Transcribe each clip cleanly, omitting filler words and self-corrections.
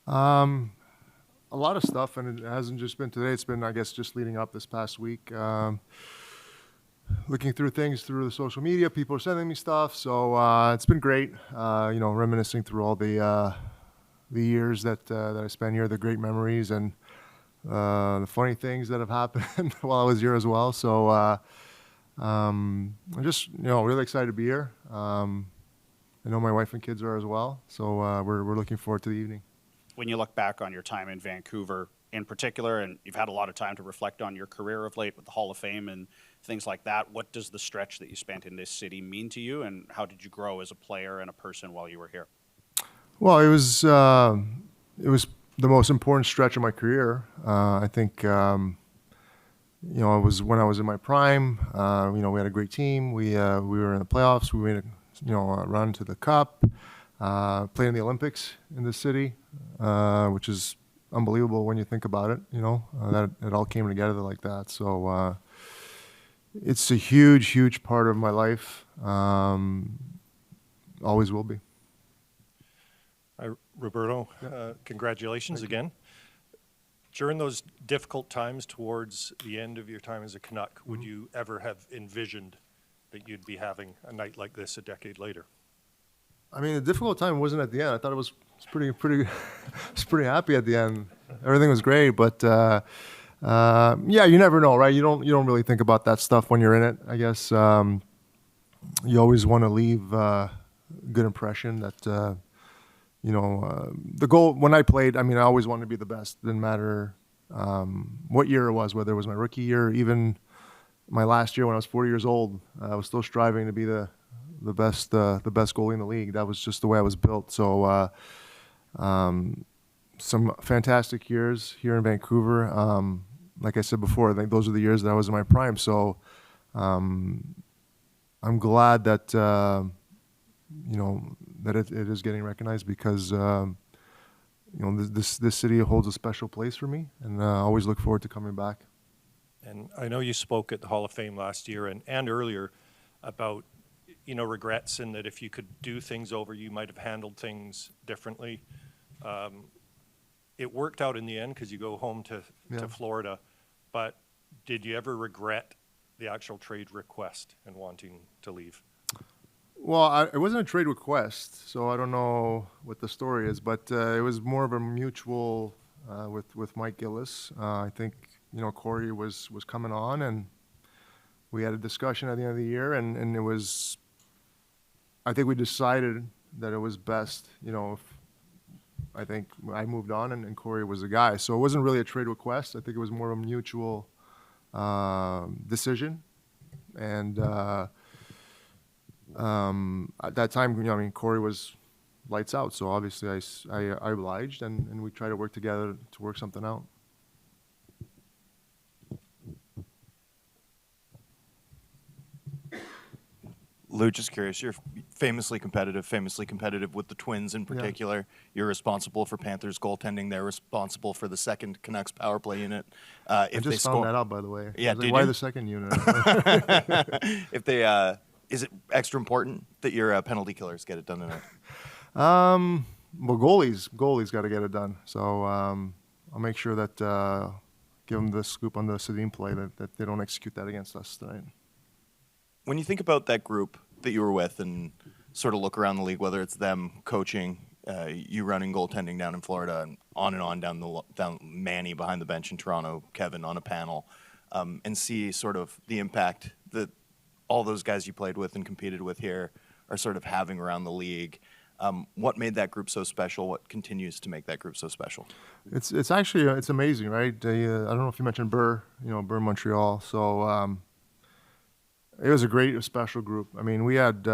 Um, a lot of stuff, and it hasn't just been today. It's been, I guess, just leading up this past week. Looking through things through the social media, people are sending me stuff, so it's been great. Reminiscing through all the years that I spent here, the great memories, and the funny things that have happened while I was here as well. So I'm just really excited to be here. I know my wife and kids are as well, so we're looking forward to the evening. When you look back on your time in Vancouver in particular, and you've had a lot of time to reflect on your career of late with the Hall of Fame and things like that, what does the stretch that you spent in this city mean to you, and how did you grow as a player and a person while you were here? Well, it was the most important stretch of my career. I think it was when I was in my prime. We had a great team. We were in the playoffs. We made a run to the Cup. Played in the Olympics in the city, which is unbelievable when you think about it. That it all came together like that. So it's a huge, huge part of my life. Always will be. Hi, Roberto. Congratulations again. During those difficult times towards the end of your time as a Canuck, would you ever have envisioned that you'd be having a night like this a decade later? I mean, the difficult time wasn't at the end. I thought it was pretty, was pretty happy at the end. Everything was great, but yeah, you never know, right? You don't really think about that stuff when you're in it. I guess you always want to leave a good impression. That the goal when I played. I mean, I always wanted to be the best. Didn't matter what year it was, whether it was my rookie year, even my last year when I was 40 years old. I was still striving to be the best goalie in the league. That was just the way I was built. So some fantastic years here in Vancouver. Like I said before, I think those are the years that I was in my prime. So I'm glad that that it is getting recognized because this city holds a special place for me, and I always look forward to coming back. And I know you spoke at the Hall of Fame last year and earlier about regrets, and that if you could do things over, you might have handled things differently. It worked out in the end because you go home to Florida, but did you ever regret the actual trade request and wanting to leave? Well, it wasn't a trade request, so I don't know what the story is, but it was more of a mutual with Mike Gillis. I think Corey was coming on, and we had a discussion at the end of the year, and it was. I think we decided that it was best, if I think I moved on and Corey was the guy. So it wasn't really a trade request. I think it was more of a mutual decision. And at that time, Corey was lights out. So obviously I obliged, and we tried to work together to work something out. Lou, just curious, you're famously competitive with the Twins in particular. Yeah. You're responsible for Panthers goaltending. They're responsible for the second Canucks power play unit. I just found that out, by the way. Yeah, why the second unit? If they, is it extra important that your penalty killers get it done tonight? Well, goalies got to get it done. So I'll make sure that give them the scoop on the Sedin play that they don't execute that against us tonight. When you think about that group that you were with and sort of look around the league, whether it's them coaching, you running goaltending down in Florida, and on down Manny behind the bench in Toronto, Kevin on a panel, and see sort of the impact that all those guys you played with and competed with here are sort of having around the league. What made that group so special? What continues to make that group so special? It's actually it's amazing, right? I don't know if you mentioned Burr, Burr Montreal. So it was a special group. I mean, we had,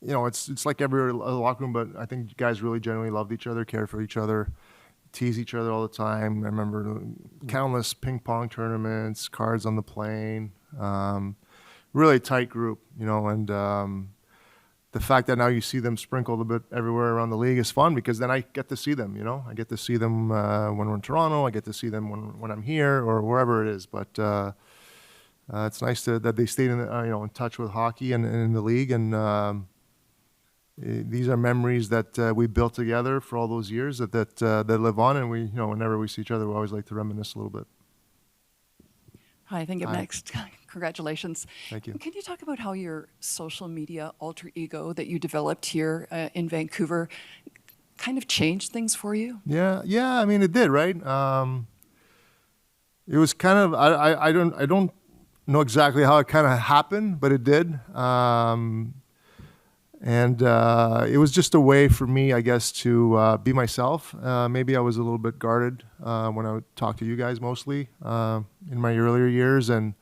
it's like every locker room, but I think guys really genuinely loved each other, cared for each other, tease each other all the time. I remember countless ping pong tournaments, cards on the plane. Really tight group, and the fact that now you see them sprinkled a bit everywhere around the league is fun because then I get to see them, I get to see them when we're in Toronto. I get to see them when I'm here or wherever it is. But it's nice that they stayed in touch with hockey and in the league, and these are memories that we built together for all those years that live on, and we, whenever we see each other, we always like to reminisce a little bit. Hi, I think I'm Hi. next. Congratulations. Thank you. Can you talk about how your social media alter ego that you developed here in Vancouver kind of changed things for you? Yeah. I mean, it did, right? It was kind of I don't know exactly how it kind of happened, but it did. And it was just a way for me, I guess, to be myself. Maybe I was a little bit guarded when I would talk to you guys mostly in my earlier years, and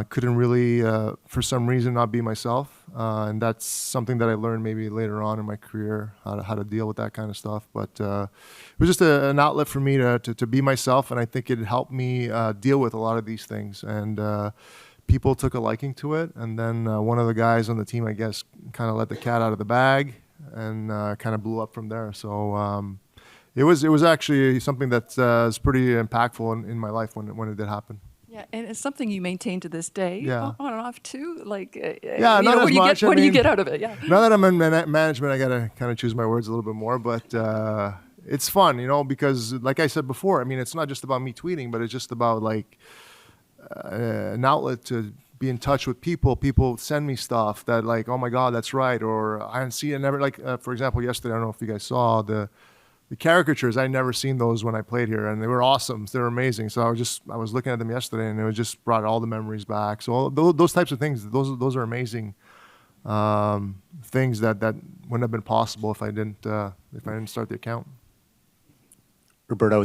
couldn't really, for some reason, not be myself. And that's something that I learned maybe later on in my career, how to deal with that kind of stuff. But it was just an outlet for me to be myself, and I think it helped me deal with a lot of these things. And people took a liking to it, and then one of the guys on the team, I guess, kind of let the cat out of the bag, and kind of blew up from there. So it was actually something that was pretty impactful in my life when it did happen. Yeah, and it's something you maintain to this day, Yeah. on and off too. Like, Yeah, not as what do you much. get? I What do you mean, get out of it? Yeah. Now that I'm in management, I gotta kind of choose my words a little bit more, but it's fun, because like I said before, I mean, it's not just about me tweeting, but it's just about like an outlet to be in touch with people. People send me stuff that like, oh my God, that's right, or I haven't seen it. Never like, for example, yesterday, I don't know if you guys saw the caricatures. I'd never seen those when I played here, and they were awesome. They were amazing. So I was looking at them yesterday, and it just brought all the memories back. So those types of things, those are amazing things that wouldn't have been possible if I didn't start the account. Roberto,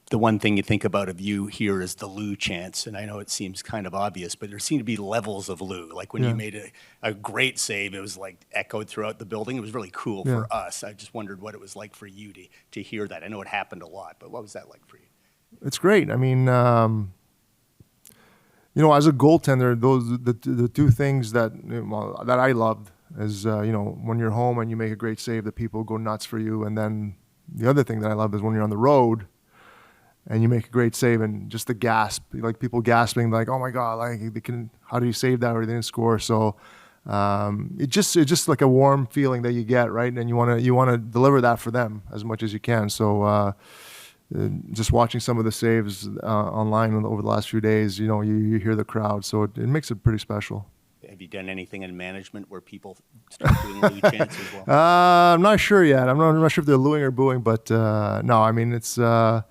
the one thing you think about of you here is the Lou chants, and I know it seems kind of obvious, but there seem to be levels of Lou. Like when you made a great save, it was like echoed throughout the building. It was really cool for us. I just wondered what it was like for you to hear that. I know it happened a lot, but what was that like for you? It's great. I mean, as a goaltender, the two things that I loved is when you're home and you make a great save, that people go nuts for you, and then the other thing that I love is when you're on the road and you make a great save, and just the gasp, like people gasping, like, oh my God, like how do you save that, or they didn't score? So it's just like a warm feeling that you get, right? And you want to deliver that for them as much as you can. So just watching some of the saves online over the last few days, you hear the crowd, so it makes it pretty special. Have you done anything in management where people start doing Lou chants as well? I'm not sure yet. I'm not sure if they're looing or booing, but no, I mean, it's a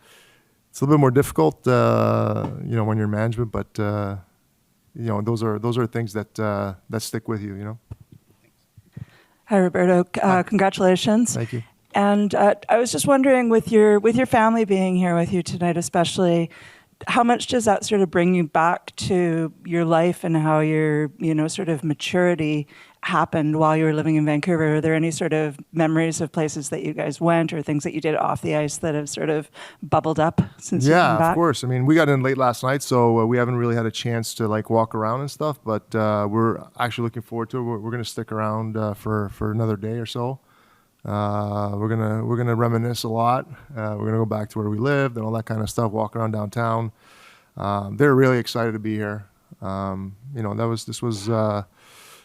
little bit more difficult, when you're in management, but those are things that stick with you. Hi, Roberto. Congratulations. Thank you. And I was just wondering, with your family being here with you tonight, especially, how much does that sort of bring you back to your life and how your sort of maturity happened while you were living in Vancouver? Are there any sort of memories of places that you guys went or things that you did off the ice that have sort of bubbled up since you came back? Yeah, of course. I mean, we got in late last night, so we haven't really had a chance to like walk around and stuff, but we're actually looking forward to it. We're going to stick around for another day or so. We're gonna reminisce a lot. We're gonna go back to where we lived and all that kind of stuff. Walk around downtown. They're really excited to be here. This was a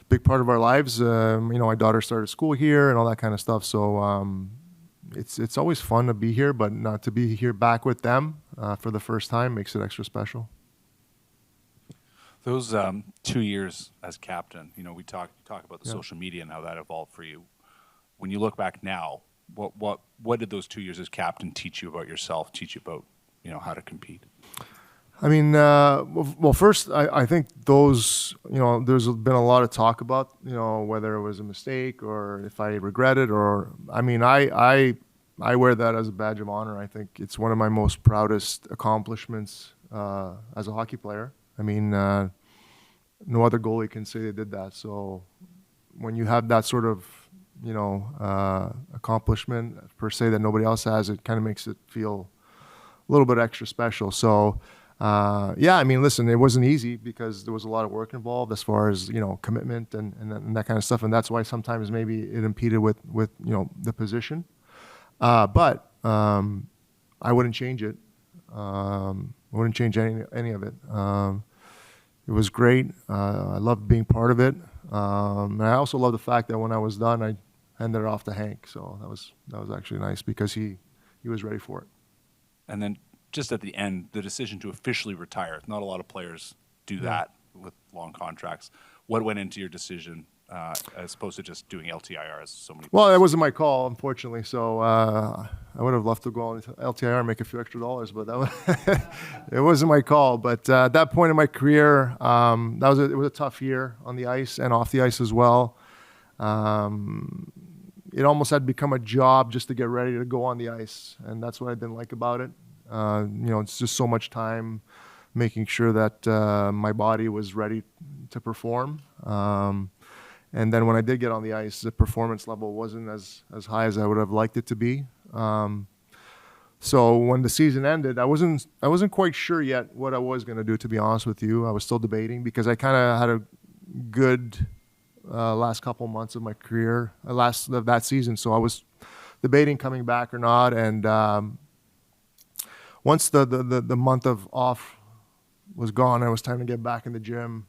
big part of our lives. My daughter started school here and all that kind of stuff. So it's always fun to be here, but not to be here back with them for the first time makes it extra special. Those 2 years as captain, we talk about the social media and how that evolved for you. When you look back now, what did those 2 years as captain teach you about yourself, teach you about, how to compete? I mean, well, first, I think those, there's been a lot of talk about, whether it was a mistake or if I regret it, or, I mean, I wear that as a badge of honor. I think it's one of my most proudest accomplishments as a hockey player. I mean, no other goalie can say they did that. So when you have that sort of, accomplishment per se that nobody else has, it kind of makes it feel a little bit extra special. So, I mean, listen, it wasn't easy because there was a lot of work involved as far as, commitment and that kind of stuff. And that's why sometimes maybe it impeded with the position. But I wouldn't change it. I wouldn't change any of it. It was great. I loved being part of it. And I also love the fact that when I was done, I handed it off to Hank. So that was actually nice because he was ready for it. And then just at the end, the decision to officially retire. Not a lot of players do that with long contracts. What went into your decision as opposed to just doing LTIR as so many Well, players? that wasn't my call, unfortunately. So I would have loved to go on LTIR and make a few extra dollars, but that was it wasn't my call. But at that point in my career, it was a tough year on the ice and off the ice as well. It almost had become a job just to get ready to go on the ice, and that's what I didn't like about it. It's just so much time making sure that my body was ready to perform. And then when I did get on the ice, the performance level wasn't as high as I would have liked it to be. So when the season ended, I wasn't quite sure yet what I was going to do, to be honest with you. I was still debating because I kind of had a good last couple months of my career, of that season. So I was debating coming back or not. And once the month of off was gone, it was time to get back in the gym.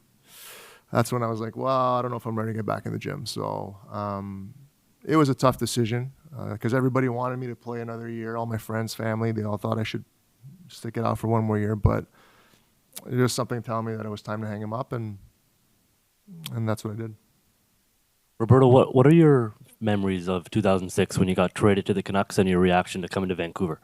That's when I was like, well, I don't know if I'm ready to get back in the gym. So it was a tough decision because everybody wanted me to play another year. All my friends, family, they all thought I should stick it out for one more year. But there was something telling me that it was time to hang him up, and that's what I did. Roberto, what are your memories of 2006 when you got traded to the Canucks and your reaction to coming to Vancouver?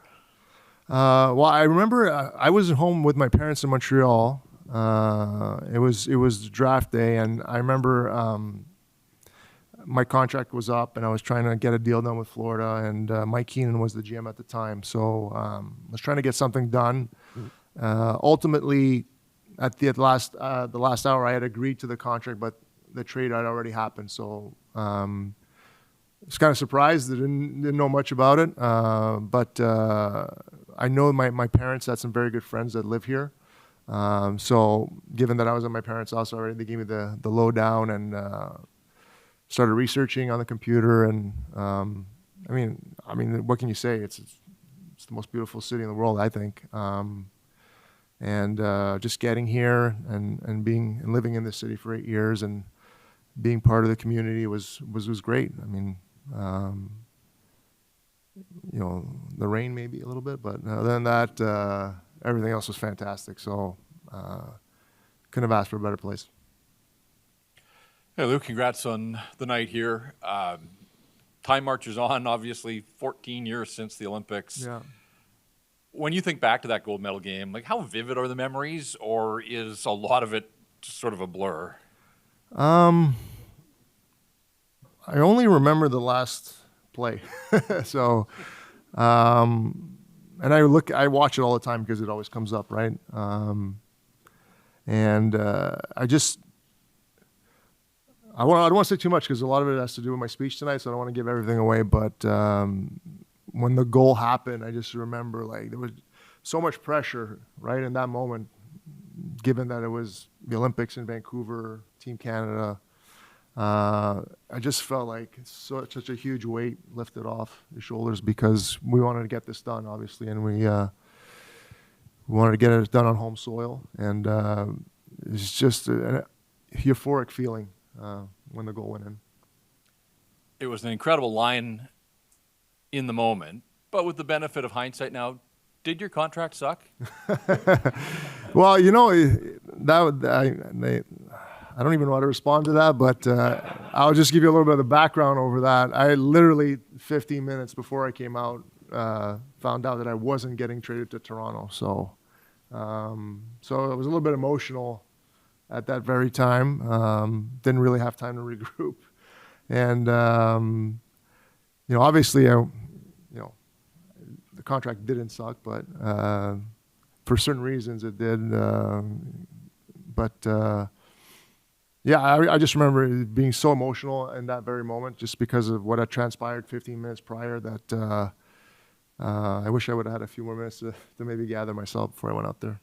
Well, I remember I was at home with my parents in Montreal. It was draft day, and I remember my contract was up, and I was trying to get a deal done with Florida, and Mike Keenan was the GM at the time, so I was trying to get something done. Ultimately, at the last hour, I had agreed to the contract, but the trade had already happened, so I was kind of surprised. I didn't know much about it, but I know my parents had some very good friends that live here. So given that I was at my parents' house already, they gave me the lowdown and started researching on the computer. And I mean, what can you say? It's the most beautiful city in the world, I think. And just getting here and living in this city for 8 years and being part of the community was great. I mean, the rain maybe a little bit, but other than that, everything else was fantastic. So couldn't have asked for a better place. Hey, Lou, congrats on the night here. Time marches on, obviously 14 years since the Olympics. Yeah. When you think back to that gold medal game, like how vivid are the memories, or is a lot of it just sort of a blur? I only remember the last play. So, and I watch it all the time because it always comes up, right? And I don't want to say too much because a lot of it has to do with my speech tonight, so I don't want to give everything away. But when the goal happened, I just remember like there was so much pressure, right, in that moment, given that it was the Olympics in Vancouver, Team Canada. I just felt like such a huge weight lifted off your shoulders because we wanted to get this done, obviously, and we wanted to get it done on home soil. And it's just a euphoric feeling when the goal went in. It was an incredible line in the moment, but with the benefit of hindsight now, did your contract suck? Well, I don't even know how to respond to that, but I'll just give you a little bit of the background over that. I literally 15 minutes before I came out found out that I wasn't getting traded to Toronto. So it was a little bit emotional at that very time. Didn't really have time to regroup, and obviously, the contract didn't suck, but for certain reasons it did. Yeah, I just remember it being so emotional in that very moment just because of what had transpired 15 minutes prior that I wish I would have had a few more minutes to maybe gather myself before I went out there.